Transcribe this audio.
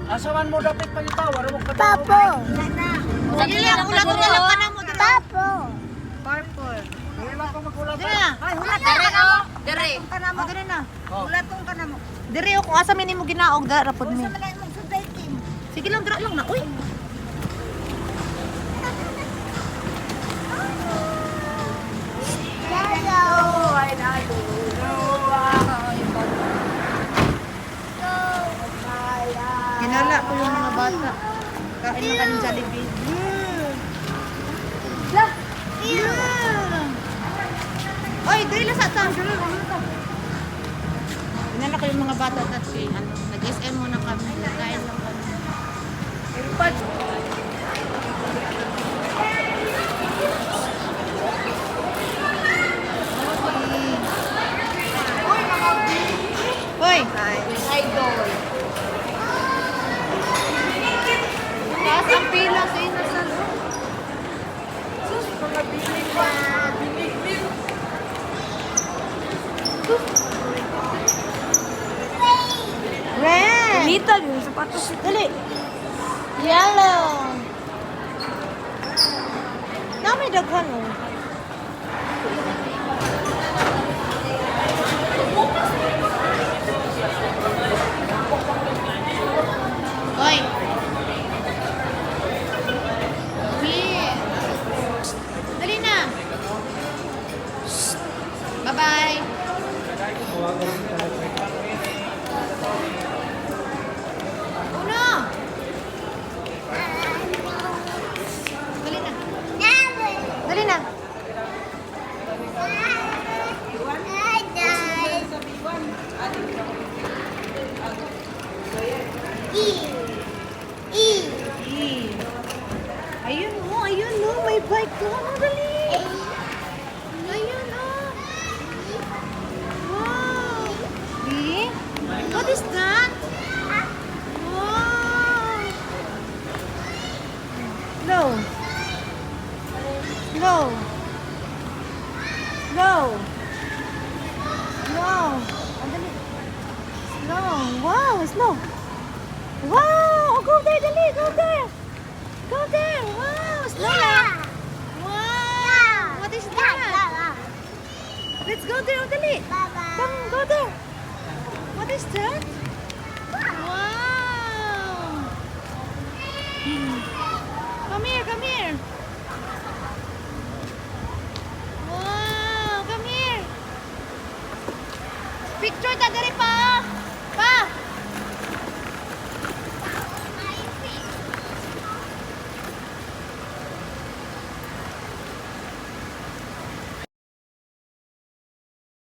Asaman mo dapat pagitawa, mo ka. Papo. Sige lang, ulat mo na lang ka na mo. Papo. Purple. Wala ko magulat. Dire na. Ay, hulat Dire na. Dire. Kanamo. Dire na. Hulatong kanamo. Dire o kung asa min mo ginaog da rapod mi. Sa malay mong suday kim. Sige lang, dira lang na. Uy. Ginala ko yung mga bata. Kain na kaming Jollibee. Lah. Oy, dili la sa ta. Ginala ko yung mga bata at nag-SM muna kami. Kain lang kami. Hoy! Idol. Taas ang pila sa inasal. Sus, mga bilig pa. Bilig. Red! Little yung sapatos. Dali! Yellow! Nami daghan oh. Hoy! Dali na! Bye-bye! Uno! Dali na! Dali na! Ayun no, may bike doon. Dali! Ayun oh! Wow! See? What is that? Wow! Slow! Slow! Slow! Slow! Dali! Slow! Wow! Slow! Wow! Oh, go there! Dali! Go there! Go there! Wow! Slow lang! Wow! What is that? Let's go there! Oh, dali! Come, go there! What is that? Wow!